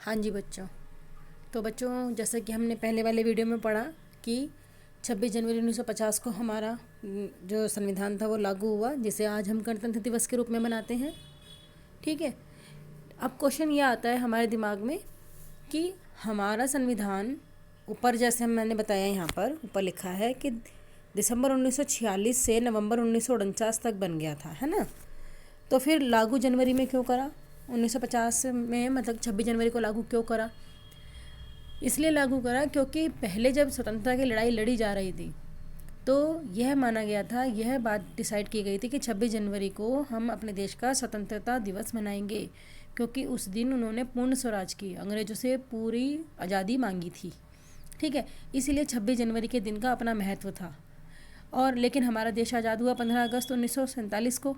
हाँ जी बच्चों। तो बच्चों, जैसे कि हमने पहले वाले वीडियो में पढ़ा कि 26 जनवरी 1950 को हमारा जो संविधान था वो लागू हुआ, जिसे आज हम गणतंत्र दिवस के रूप में मनाते हैं। ठीक है। अब क्वेश्चन ये आता है हमारे दिमाग में कि हमारा संविधान ऊपर, जैसे मैंने बताया यहाँ पर ऊपर लिखा है कि दिसंबर 1946 से नवंबर 1949 तक बन गया था, है ना। तो फिर लागू जनवरी में क्यों करा? 1950 में, मतलब 26 जनवरी को लागू क्यों करा? इसलिए लागू करा क्योंकि पहले जब स्वतंत्रता की लड़ाई लड़ी जा रही थी तो यह माना गया था, यह बात डिसाइड की गई थी कि 26 जनवरी को हम अपने देश का स्वतंत्रता दिवस मनाएंगे, क्योंकि उस दिन उन्होंने पूर्ण स्वराज की, अंग्रेज़ों से पूरी आज़ादी मांगी थी। ठीक है। इसीलिए 26 जनवरी के दिन का अपना महत्व था। और लेकिन हमारा देश आज़ाद हुआ 15 अगस्त 1947 को,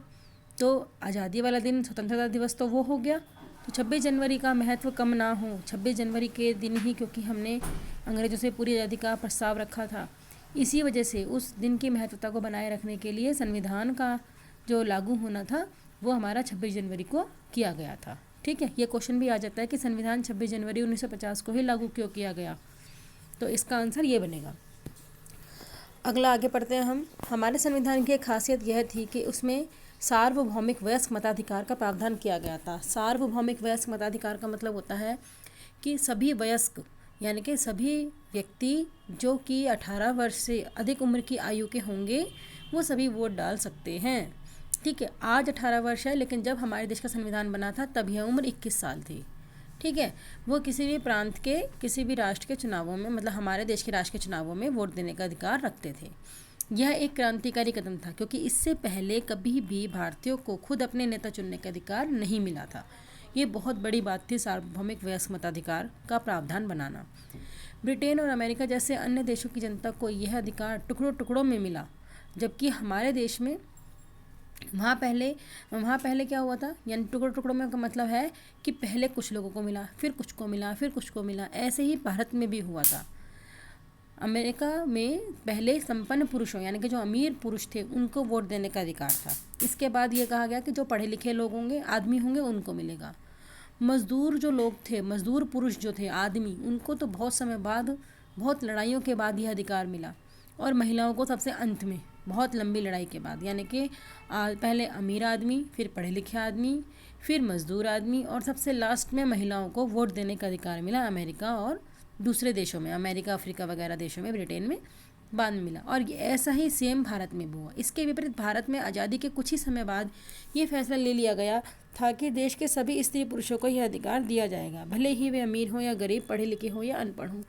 तो आज़ादी वाला दिन स्वतंत्रता दिवस तो वो हो गया। तो 26 जनवरी का महत्व कम ना हो 26 जनवरी के दिन ही, क्योंकि हमने अंग्रेज़ों से पूरी आज़ादी का प्रस्ताव रखा था, इसी वजह से उस दिन की महत्वता को बनाए रखने के लिए संविधान का जो लागू होना था वो हमारा 26 जनवरी को किया गया था। ठीक है। ये क्वेश्चन भी आ जाता है कि संविधान 26 जनवरी 1950 को ही लागू क्यों किया गया, तो इसका आंसर ये बनेगा। अगला आगे पढ़ते हैं हम। हमारे संविधान की एक खासियत यह थी कि उसमें सार्वभौमिक वयस्क मताधिकार का प्रावधान किया गया था। सार्वभौमिक वयस्क मताधिकार का मतलब होता है कि सभी वयस्क, यानी कि सभी व्यक्ति जो कि 18 वर्ष से अधिक उम्र की आयु के होंगे वो सभी वोट डाल सकते हैं। ठीक है। आज 18 वर्ष है, लेकिन जब हमारे देश का संविधान बना था तब यह उम्र 21 साल थी। ठीक है। वो किसी भी प्रांत के, किसी भी राष्ट्र के चुनावों में, मतलब हमारे देश के राष्ट्र के चुनावों में वोट देने का अधिकार रखते थे। यह एक क्रांतिकारी कदम था, क्योंकि इससे पहले कभी भी भारतीयों को खुद अपने नेता चुनने का अधिकार नहीं मिला था। ये बहुत बड़ी बात थी, सार्वभौमिक वयस्क मताधिकार का प्रावधान बनाना। ब्रिटेन और अमेरिका जैसे अन्य देशों की जनता को यह अधिकार टुकड़ों टुकड़ों में मिला, जबकि हमारे देश में वहाँ पहले क्या हुआ था, यानी टुकड़ों टुकड़ों में का मतलब है कि पहले कुछ लोगों को मिला, फिर कुछ को मिला, फिर कुछ को मिला। ऐसे ही भारत में भी हुआ था। अमेरिका में पहले संपन्न पुरुषों, यानी कि जो अमीर पुरुष थे, उनको वोट देने का अधिकार था। इसके बाद ये कहा गया कि जो पढ़े लिखे लोग होंगे, आदमी होंगे, उनको मिलेगा। मज़दूर जो लोग थे, मज़दूर पुरुष जो थे, आदमी, उनको तो बहुत समय बाद, बहुत लड़ाइयों के बाद यह अधिकार मिला। और महिलाओं को सबसे अंत में, बहुत लंबी लड़ाई के बाद, यानी कि पहले अमीर आदमी, फिर पढ़े लिखे आदमी, फिर मज़दूर आदमी, और सबसे लास्ट में महिलाओं को वोट देने का अधिकार मिला अमेरिका और दूसरे देशों में, अमेरिका, अफ्रीका वगैरह देशों में, ब्रिटेन में बाद में मिला। और ये ऐसा ही सेम भारत में भी हुआ। इसके विपरीत भारत में आज़ादी के कुछ ही समय बाद ये फैसला ले लिया गया था कि देश के सभी स्त्री पुरुषों को यह अधिकार दिया जाएगा, भले ही वे अमीर हों या गरीब, पढ़े लिखे हों या अनपढ़ हों।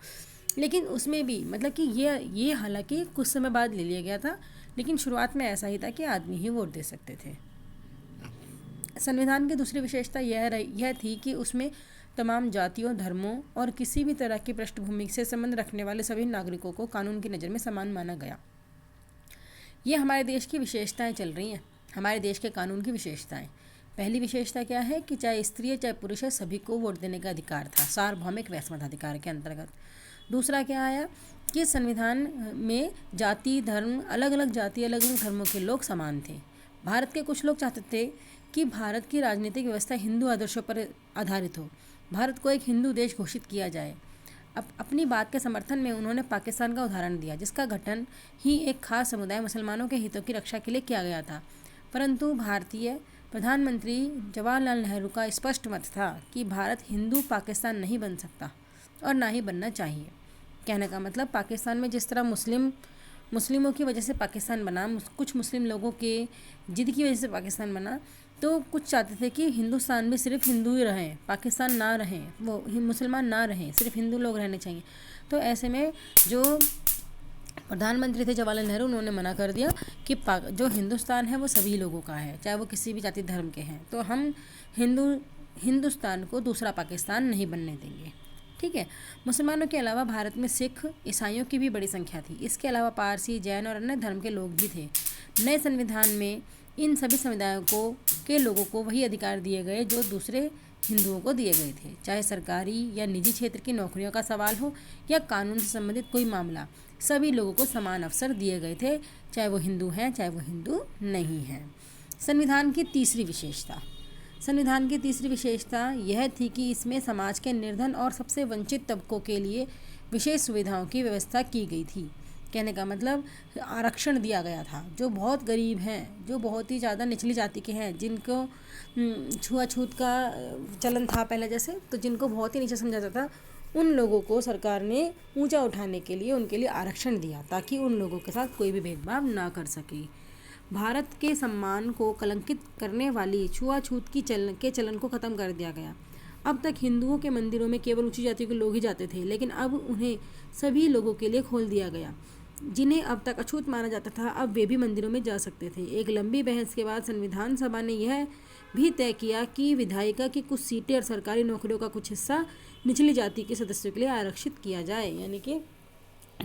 लेकिन उसमें भी, मतलब कि ये हालांकि कुछ समय बाद ले लिया गया था, लेकिन शुरुआत में ऐसा ही था कि आदमी ही वोट दे सकते थे। संविधान की दूसरी विशेषता यह थी कि उसमें तमाम जातियों, धर्मों और किसी भी तरह की पृष्ठभूमि से संबंध रखने वाले सभी नागरिकों को कानून की नज़र में समान माना गया। ये हमारे देश की विशेषताएं चल रही हैं, हमारे देश के कानून की विशेषताएं। पहली विशेषता क्या है कि चाहे स्त्री है चाहे पुरुष है, सभी को वोट देने का अधिकार था, सार्वभौमिक वयस्क मताधिकार के अंतर्गत। दूसरा क्या आया कि संविधान में जाति, धर्म, अलग अलग जाति, अलग अलग धर्मों के लोग समान थे। भारत के कुछ लोग चाहते थे कि भारत की राजनीतिक व्यवस्था हिंदू आदर्शों पर आधारित हो, भारत को एक हिंदू देश घोषित किया जाए। अब अपनी बात के समर्थन में उन्होंने पाकिस्तान का उदाहरण दिया, जिसका गठन ही एक खास समुदाय मुसलमानों के हितों की रक्षा के लिए किया गया था। परंतु भारतीय प्रधानमंत्री जवाहरलाल नेहरू का स्पष्ट मत था कि भारत हिंदू पाकिस्तान नहीं बन सकता और ना ही बनना चाहिए। कहने का मतलब, पाकिस्तान में जिस तरह मुस्लिमों की वजह से पाकिस्तान बना, कुछ मुस्लिम लोगों के जिद की वजह से पाकिस्तान बना, तो कुछ चाहते थे कि हिंदुस्तान में सिर्फ हिंदू ही रहें, पाकिस्तान ना रहें, वो मुसलमान ना रहें, सिर्फ हिंदू लोग रहने चाहिए। तो ऐसे में जो प्रधानमंत्री थे जवाहरलाल नेहरू, उन्होंने मना कर दिया कि जो हिंदुस्तान है वो सभी लोगों का है, चाहे वो किसी भी जाति धर्म के हैं, तो हम हिंदुस्तान को दूसरा पाकिस्तान नहीं बनने देंगे। ठीक है। मुसलमानों के अलावा भारत में सिख, ईसाइयों की भी बड़ी संख्या थी। इसके अलावा पारसी, जैन और अन्य धर्म के लोग भी थे। नए संविधान में इन सभी समुदायों के लोगों को वही अधिकार दिए गए जो दूसरे हिंदुओं को दिए गए थे, चाहे सरकारी या निजी क्षेत्र की नौकरियों का सवाल हो या कानून से संबंधित कोई मामला, सभी लोगों को समान अवसर दिए गए थे, चाहे वो हिंदू हैं चाहे वो हिंदू नहीं हैं। संविधान की तीसरी विशेषता, संविधान की तीसरी विशेषता यह थी कि इसमें समाज के निर्धन और सबसे वंचित तबकों के लिए विशेष सुविधाओं की व्यवस्था की गई थी। कहने का मतलब आरक्षण दिया गया था। जो बहुत गरीब हैं, जो बहुत ही ज़्यादा निचली जाति के हैं, जिनको छुआछूत का चलन था पहले जैसे, तो जिनको बहुत ही नीचे समझा जाता था, उन लोगों को सरकार ने ऊंचा उठाने के लिए उनके लिए आरक्षण दिया, ताकि उन लोगों के साथ कोई भी भेदभाव ना कर सके। भारत के सम्मान को कलंकित करने वाली छुआछूत के चलन को ख़त्म कर दिया गया। अब तक हिंदुओं के मंदिरों में केवल ऊंची जाति के लोग ही जाते थे, लेकिन अब उन्हें सभी लोगों के लिए खोल दिया गया। जिन्हें अब तक अछूत माना जाता था, अब वे भी मंदिरों में जा सकते थे। एक लंबी बहस के बाद संविधान सभा ने यह भी तय किया कि विधायिका की कुछ सीटें और सरकारी नौकरियों का कुछ हिस्सा निचली जाति के सदस्यों के लिए आरक्षित किया जाए। यानी कि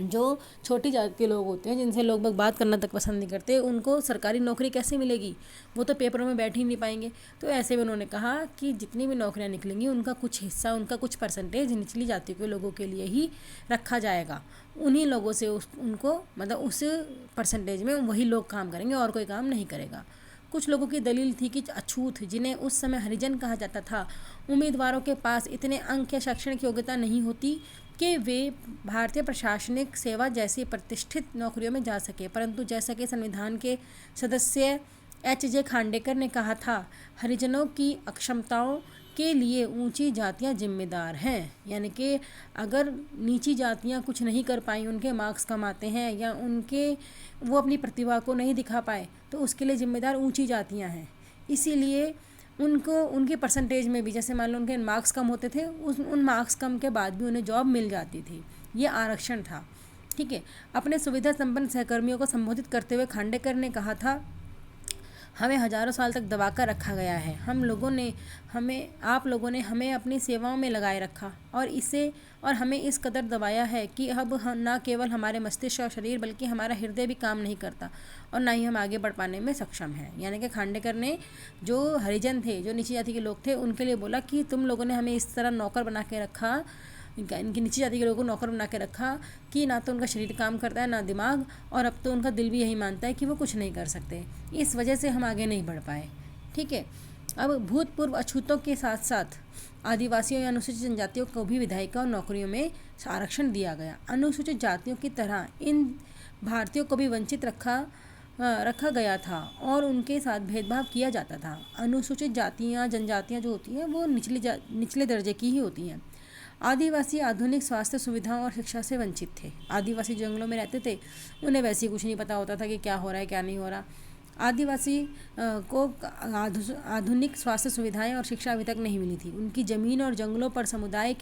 जो छोटी जाति के लोग होते हैं, जिनसे लोग बात करना तक पसंद नहीं करते, उनको सरकारी नौकरी कैसे मिलेगी? वो तो पेपरों में बैठ ही नहीं पाएंगे। तो ऐसे में उन्होंने कहा कि जितनी भी नौकरियां निकलेंगी, उनका कुछ हिस्सा, उनका कुछ परसेंटेज निचली जाति के लोगों के लिए ही रखा जाएगा। उन्हीं लोगों से उनको मतलब उस परसेंटेज में वही लोग काम करेंगे और कोई काम नहीं करेगा। कुछ लोगों की दलील थी कि अछूत, जिन्हें उस समय हरिजन कहा जाता था, उम्मीदवारों के पास इतने अंक या शैक्षणिक योग्यता नहीं होती कि वे भारतीय प्रशासनिक सेवा जैसी प्रतिष्ठित नौकरियों में जा सके। परंतु जैसा कि संविधान के सदस्य H.J. खांडेकर ने कहा था, हरिजनों की अक्षमताओं के लिए ऊंची जातियां जिम्मेदार हैं। यानी कि अगर नीची जातियां कुछ नहीं कर पाई, उनके मार्क्स कम आते हैं या वो अपनी प्रतिभा को नहीं दिखा पाए, तो उसके लिए जिम्मेदार ऊंची जातियां हैं। इसीलिए उनको उनके परसेंटेज में भी, जैसे मान लो उनके मार्क्स कम होते थे, उन मार्क्स कम के बाद भी उन्हें जॉब मिल जाती थी। ये आरक्षण था। ठीक है। अपने सुविधा संपन्न सहकर्मियों को संबोधित करते हुए खांडेकर ने कहा था, हमें हजारों साल तक दबाकर रखा गया है। आप लोगों ने हमें अपनी सेवाओं में लगाए रखा और हमें इस कदर दबाया है कि अब न केवल हमारे मस्तिष्क और शरीर, बल्कि हमारा हृदय भी काम नहीं करता और ना ही हम आगे बढ़ पाने में सक्षम हैं। यानी कि खांडेकर ने जो हरिजन थे, जो नीची जाति के लोग थे, उनके लिए बोला कि तुम लोगों ने हमें इस तरह नौकर बना के रखा, इनकी नीची जाति के लोगों को नौकर बना के रखा कि ना तो उनका शरीर काम करता है, ना दिमाग, और अब तो उनका दिल भी यही मानता है कि वो कुछ नहीं कर सकते। इस वजह से हम आगे नहीं बढ़ पाए। ठीक है। अब भूतपूर्व अछूतों के साथ साथ आदिवासियों या अनुसूचित जनजातियों को भी विधायिका और नौकरियों में आरक्षण दिया गया। अनुसूचित जातियों की तरह इन भारतीयों को भी वंचित रखा गया था और उनके साथ भेदभाव किया जाता था। अनुसूचित जातियाँ, जनजातियाँ जो होती हैं, वो निचले दर्जे की ही होती हैं। आदिवासी आधुनिक स्वास्थ्य सुविधाओं और शिक्षा से वंचित थे। आदिवासी जंगलों में रहते थे, उन्हें वैसे ही कुछ नहीं पता होता था कि क्या हो रहा है, क्या नहीं हो रहा। आदिवासी को आधुनिक स्वास्थ्य सुविधाएं और शिक्षा अभी तक नहीं मिली थी। उनकी ज़मीन और जंगलों पर समुदाय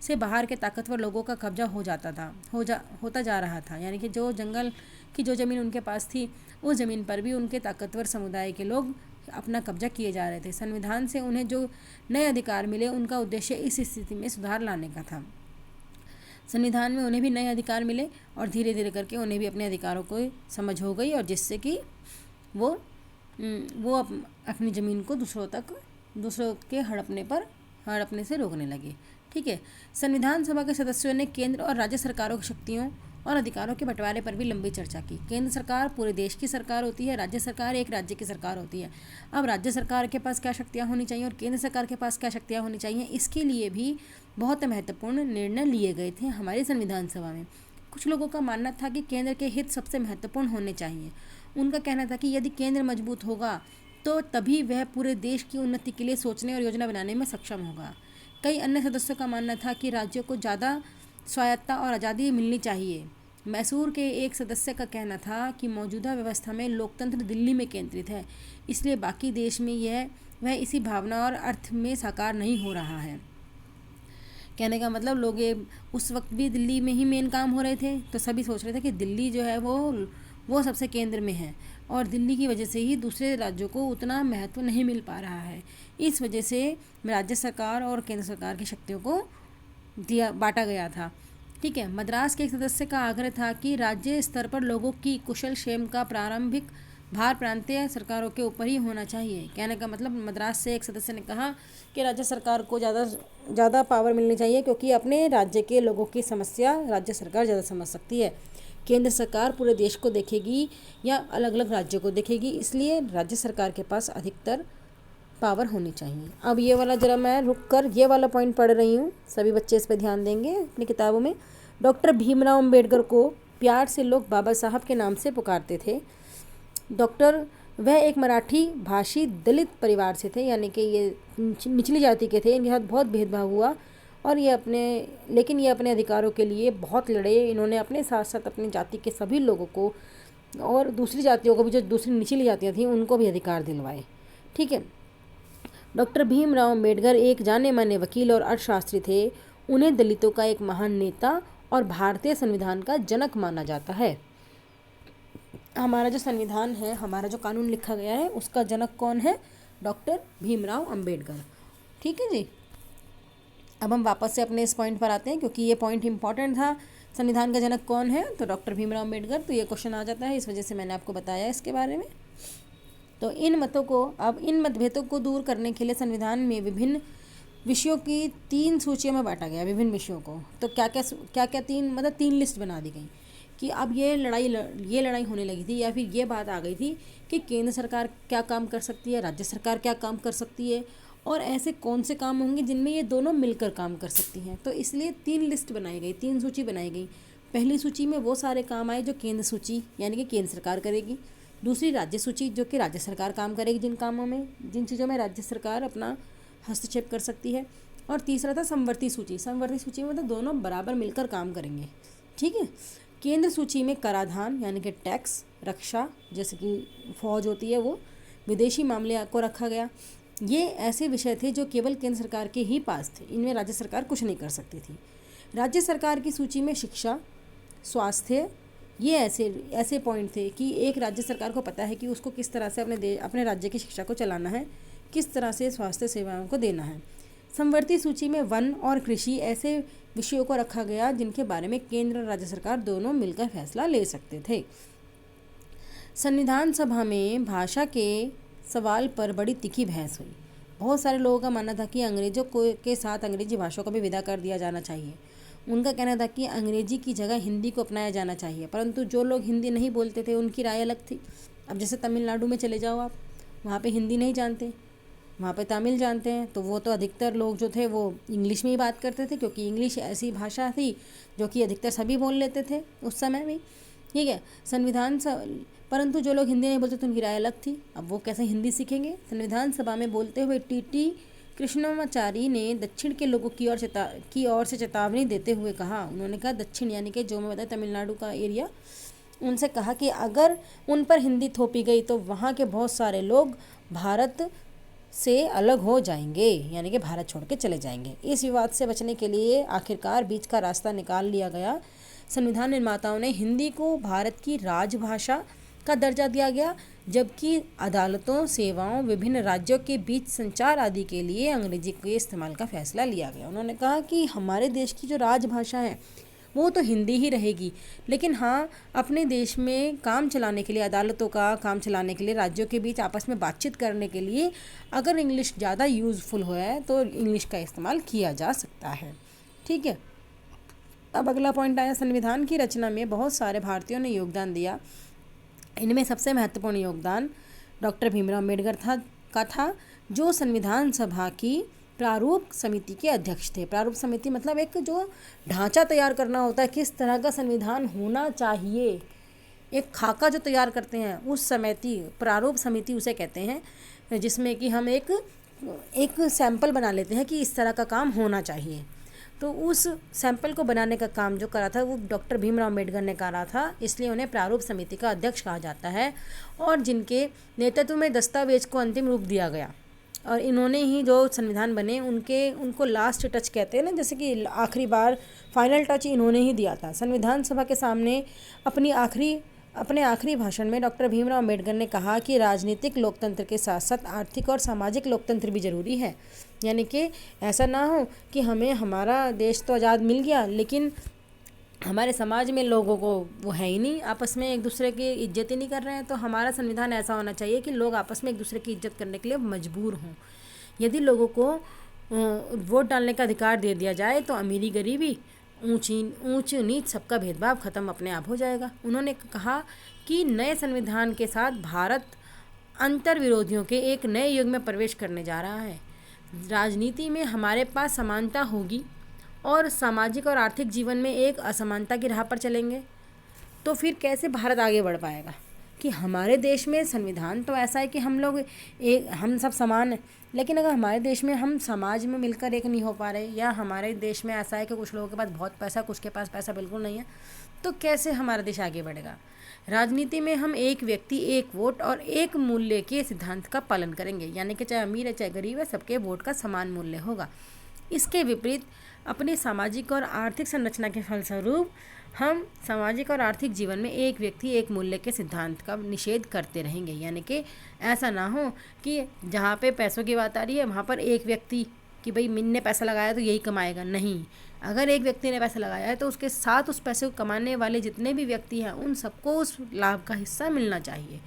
से बाहर के ताकतवर लोगों का कब्जा होता जा रहा था। यानी कि जो जंगल की जो ज़मीन उनके पास थी, उस ज़मीन पर भी उनके ताकतवर समुदाय के लोग अपना कब्जा किए जा रहे थे। संविधान से उन्हें जो नए अधिकार मिले, उनका उद्देश्य इस स्थिति में सुधार लाने का था। संविधान में उन्हें भी नए अधिकार मिले और धीरे धीरे करके उन्हें भी अपने अधिकारों को समझ हो गई, और जिससे कि वो अपनी ज़मीन को दूसरों के हड़पने से रोकने लगे। ठीक है। संविधान सभा के सदस्यों ने केंद्र और राज्य सरकारों की शक्तियों और अधिकारों के बंटवारे पर भी लंबी चर्चा की। केंद्र सरकार पूरे देश की सरकार होती है, राज्य सरकार एक राज्य की सरकार होती है। अब राज्य सरकार के पास क्या शक्तियाँ होनी चाहिए और केंद्र सरकार के पास क्या शक्तियाँ होनी चाहिए, इसके लिए भी बहुत महत्वपूर्ण निर्णय लिए गए थे हमारी संविधान सभा में। कुछ लोगों का मानना था कि केंद्र के हित सबसे महत्वपूर्ण होने चाहिए। उनका कहना था कि यदि केंद्र मजबूत होगा तो तभी वह पूरे देश की उन्नति के लिए सोचने और योजना बनाने में सक्षम होगा। कई अन्य सदस्यों का मानना था कि राज्यों को ज़्यादा स्वायत्तता और आज़ादी मिलनी चाहिए। मैसूर के एक सदस्य का कहना था कि मौजूदा व्यवस्था में लोकतंत्र दिल्ली में केंद्रित है, इसलिए बाकी देश में वह इसी भावना और अर्थ में साकार नहीं हो रहा है। कहने का मतलब लोग उस वक्त भी दिल्ली में ही मेन काम हो रहे थे, तो सभी सोच रहे थे कि दिल्ली जो है वो सबसे केंद्र में है, और दिल्ली की वजह से ही दूसरे राज्यों को उतना महत्व नहीं मिल पा रहा है। इस वजह से राज्य सरकार और केंद्र सरकार की शक्तियों को बांटा गया था। ठीक है। मद्रास के एक सदस्य का आग्रह था कि राज्य स्तर पर लोगों की कुशल क्षेम का प्रारंभिक भार प्रांतीय सरकारों के ऊपर ही होना चाहिए। कहने का मतलब मद्रास से एक सदस्य ने कहा कि राज्य सरकार को ज़्यादा पावर मिलनी चाहिए, क्योंकि अपने राज्य के लोगों की समस्या राज्य सरकार ज़्यादा समझ सकती है। केंद्र सरकार पूरे देश को देखेगी या अलग अलग राज्यों को देखेगी, इसलिए राज्य सरकार के पास अधिकतर पावर होनी चाहिए। अब ये वाला जरा मैं रुक कर ये वाला पॉइंट पढ़ रही हूँ, सभी बच्चे इस पर ध्यान देंगे अपनी किताबों में। डॉक्टर भीमराव अंबेडकर को प्यार से लोग बाबा साहब के नाम से पुकारते थे। वह एक मराठी भाषी दलित परिवार से थे, यानी कि ये निचली जाति के थे। इनके साथ बहुत भेदभाव हुआ और लेकिन ये अपने अधिकारों के लिए बहुत लड़े। इन्होंने अपने साथ साथ अपनी जाति के सभी लोगों को और दूसरी जातियों को भी, जो दूसरी निचली जातियाँ थीं, उनको भी अधिकार दिलवाए। ठीक है। डॉक्टर भीमराव अंबेडकर एक जाने माने वकील और अर्थशास्त्री थे। उन्हें दलितों का एक महान नेता और भारतीय संविधान का जनक माना जाता है। हमारा जो संविधान है, हमारा जो कानून लिखा गया है, उसका जनक कौन है? डॉक्टर भीमराव अंबेडकर। ठीक है जी। अब हम वापस से अपने इस पॉइंट पर आते हैं, क्योंकि ये पॉइंट इंपॉर्टेंट था। संविधान का जनक कौन है? तो डॉक्टर भीमराव अंबेडकर। तो ये क्वेश्चन आ जाता है, इस वजह से मैंने आपको बताया इसके बारे में। तो इन मतभेदों को दूर करने के लिए संविधान में विभिन्न विषयों की 3 सूचियों में बांटा गया, विभिन्न विषयों को। तो क्या क्या 3 लिस्ट बना दी गई कि अब ये लड़ाई होने लगी थी, या फिर ये बात आ गई थी कि केंद्र सरकार क्या काम कर सकती है, राज्य सरकार क्या काम कर सकती है, और ऐसे कौन से काम होंगे जिनमें ये दोनों मिलकर काम कर सकती हैं। तो इसलिए 3 लिस्ट बनाई गई, 3 सूची बनाई गई। पहली सूची में वो सारे काम आए जो केंद्र सूची, यानी कि केंद्र सरकार करेगी। दूसरी राज्य सूची, जो कि राज्य सरकार काम करेगी जिन चीज़ों में राज्य सरकार अपना हस्तक्षेप कर सकती है। और तीसरा था संवर्ती सूची। संवर्ती सूची में मतलब दोनों बराबर मिलकर काम करेंगे। ठीक है। केंद्र सूची में कराधान, यानी कि टैक्स, रक्षा जैसे कि फौज होती है वो, विदेशी मामले को रखा गया। ये ऐसे विषय थे जो केवल केंद्र सरकार के ही पास थे, इनमें राज्य सरकार कुछ नहीं कर सकती थी। राज्य सरकार की सूची में शिक्षा, स्वास्थ्य, ये ऐसे पॉइंट थे कि एक राज्य सरकार को पता है कि उसको किस तरह से अपने राज्य की शिक्षा को चलाना है, किस तरह से स्वास्थ्य सेवाओं को देना है। संवर्ती सूची में वन और कृषि ऐसे विषयों को रखा गया जिनके बारे में केंद्र और राज्य सरकार दोनों मिलकर फैसला ले सकते थे। संविधान सभा में भाषा के सवाल पर बड़ी तीखी बहस हुई। बहुत सारे लोगों का मानना था कि अंग्रेजों के साथ अंग्रेजी भाषा को भी विदा कर दिया जाना चाहिए। उनका कहना था कि अंग्रेजी की जगह हिंदी को अपनाया जाना चाहिए, परंतु जो लोग हिंदी नहीं बोलते थे उनकी राय अलग थी। अब जैसे तमिलनाडु में चले जाओ आप, वहाँ पे हिंदी नहीं जानते, वहाँ पे तमिल जानते हैं। तो वो तो अधिकतर लोग जो थे वो इंग्लिश में ही बात करते थे, क्योंकि इंग्लिश ऐसी भाषा थी जो कि अधिकतर सभी बोल लेते थे उस समय में। ठीक है। परंतु जो लोग हिंदी नहीं बोलते थे उनकी राय अलग थी। अब वो कैसे हिंदी सीखेंगे? संविधान सभा में बोलते हुए टीटी कृष्णमाचारी ने दक्षिण के लोगों की ओर से चेतावनी देते हुए कहा, उन्होंने कहा दक्षिण यानी कि जो मैं बताया तमिलनाडु का एरिया, उनसे कहा कि अगर उन पर हिंदी थोपी गई तो वहाँ के बहुत सारे लोग भारत से अलग हो जाएंगे, यानी कि भारत छोड़ के चले जाएंगे। इस विवाद से बचने के लिए आखिरकार बीच का रास्ता निकाल लिया गया। संविधान निर्माताओं ने हिंदी को भारत की राजभाषा का दर्जा दिया गया, जबकि अदालतों, सेवाओं, विभिन्न राज्यों के बीच संचार आदि के लिए अंग्रेजी के इस्तेमाल का फैसला लिया गया। उन्होंने कहा कि हमारे देश की जो राजभाषा है वो तो हिंदी ही रहेगी, लेकिन हाँ, अपने देश में काम चलाने के लिए, अदालतों का काम चलाने के लिए, राज्यों के बीच आपस में बातचीत करने के लिए अगर इंग्लिश ज़्यादा यूज़फुल हो है तो इंग्लिश का इस्तेमाल किया जा सकता है। ठीक है। अब अगला पॉइंट आया, संविधान की रचना में बहुत सारे भारतीयों ने योगदान दिया। इनमें सबसे महत्वपूर्ण योगदान डॉक्टर भीमराव अम्बेडकर का था, जो संविधान सभा की प्रारूप समिति के अध्यक्ष थे। प्रारूप समिति मतलब एक जो ढांचा तैयार करना होता है, किस तरह का संविधान होना चाहिए, एक खाका जो तैयार करते हैं, उस समिति, प्रारूप समिति उसे कहते हैं, जिसमें कि हम एक सैंपल बना लेते हैं कि इस तरह का काम होना चाहिए। तो उस सैंपल को बनाने का काम जो करा था वो डॉक्टर भीमराव अम्बेडकर ने करा था, इसलिए उन्हें प्रारूप समिति का अध्यक्ष कहा जाता है, और जिनके नेतृत्व में दस्तावेज को अंतिम रूप दिया गया। और इन्होंने ही जो संविधान बने उनको लास्ट टच कहते हैं ना, जैसे कि आखिरी बार फाइनल टच इन्होंने ही दिया था। संविधान सभा के सामने अपने आखिरी भाषण में डॉक्टर भीमराव अम्बेडकर ने कहा कि राजनीतिक लोकतंत्र के साथ साथ आर्थिक और सामाजिक लोकतंत्र भी जरूरी है। यानी कि ऐसा ना हो कि हमें हमारा देश तो आज़ाद मिल गया, लेकिन हमारे समाज में लोगों को वो है ही नहीं, आपस में एक दूसरे की इज्जत ही नहीं कर रहे हैं। तो हमारा संविधान ऐसा होना चाहिए कि लोग आपस में एक दूसरे की इज्जत करने के लिए मजबूर हों। यदि लोगों को वोट डालने का अधिकार दे दिया जाए तो अमीरी गरीबी, ऊंच नीच सबका भेदभाव खत्म अपने आप हो जाएगा। उन्होंने कहा कि नए संविधान के साथ भारत अंतर विरोधियों के एक नए युग में प्रवेश करने जा रहा है। राजनीति में हमारे पास समानता होगी और सामाजिक और आर्थिक जीवन में एक असमानता की राह पर चलेंगे, तो फिर कैसे भारत आगे बढ़ पाएगा? कि हमारे देश में संविधान तो ऐसा है कि हम सब समान हैं, लेकिन अगर हमारे देश में हम समाज में मिलकर एक नहीं हो पा रहे, या हमारे देश में ऐसा है कि कुछ लोगों के पास बहुत पैसा, कुछ के पास पैसा बिल्कुल नहीं है, तो कैसे हमारा देश आगे बढ़ेगा? राजनीति में हम एक व्यक्ति एक वोट और एक मूल्य के सिद्धांत का पालन करेंगे, यानी कि चाहे अमीर है चाहे गरीब है, सबके वोट का समान मूल्य होगा। इसके विपरीत अपनी सामाजिक और आर्थिक संरचना के फलस्वरूप हम सामाजिक और आर्थिक जीवन में एक व्यक्ति एक मूल्य के सिद्धांत का निषेध करते रहेंगे। यानी कि ऐसा ना हो कि जहाँ पे पैसों की बात आ रही है वहाँ पर एक व्यक्ति कि भाई मैंने पैसा लगाया तो यही कमाएगा, नहीं। अगर एक व्यक्ति ने पैसा लगाया है तो उसके साथ उस पैसे को कमाने वाले जितने भी व्यक्ति हैं उन सबको उस लाभ का हिस्सा मिलना चाहिए।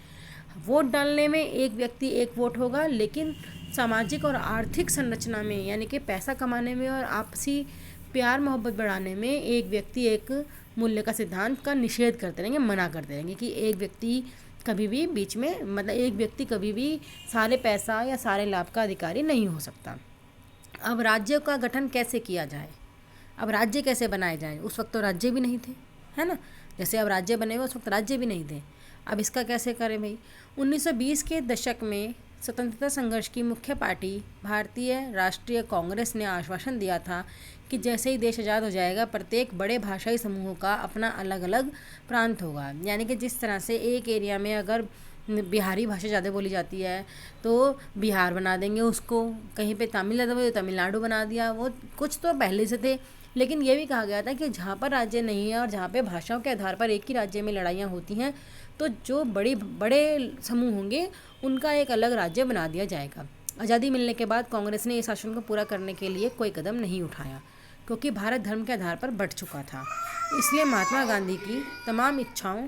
वोट डालने में एक व्यक्ति एक वोट होगा, लेकिन सामाजिक और आर्थिक संरचना में यानी कि पैसा कमाने में और आपसी प्यार मोहब्बत बढ़ाने में एक व्यक्ति एक मूल्य का सिद्धांत का निषेध करते रहेंगे, मना करते रहेंगे कि एक व्यक्ति कभी भी बीच में, मतलब एक व्यक्ति कभी भी सारे पैसा या सारे लाभ का अधिकारी नहीं हो सकता। अब राज्य का गठन कैसे किया जाए? अब राज्य कैसे बनाए जाएं? उस वक्त तो राज्य भी नहीं थे, है ना। जैसे अब राज्य बने हुए, उस वक्त राज्य भी नहीं थे। अब इसका कैसे करें भाई? 1920 के दशक में स्वतंत्रता संघर्ष की मुख्य पार्टी भारतीय राष्ट्रीय कांग्रेस ने आश्वासन दिया था कि जैसे ही देश आज़ाद हो जाएगा प्रत्येक बड़े भाषाई समूहों का अपना अलग अलग प्रांत होगा। यानी कि जिस तरह से एक एरिया में अगर बिहारी भाषा ज़्यादा बोली जाती है तो बिहार बना देंगे उसको, कहीं पे तमिल ज़्यादा बोली तो तमिलनाडु बना दिया। वो कुछ तो पहले से थे, लेकिन ये भी कहा गया था कि जहाँ पर राज्य नहीं है और जहाँ पे भाषाओं के आधार पर एक ही राज्य में लड़ाइयाँ होती हैं तो जो बड़े समूह होंगे उनका एक अलग राज्य बना दिया जाएगा। आज़ादी मिलने के बाद कांग्रेस ने इस आशय को पूरा करने के लिए कोई कदम नहीं उठाया, क्योंकि भारत धर्म के आधार पर बंट चुका था। इसलिए महात्मा गांधी की तमाम इच्छाओं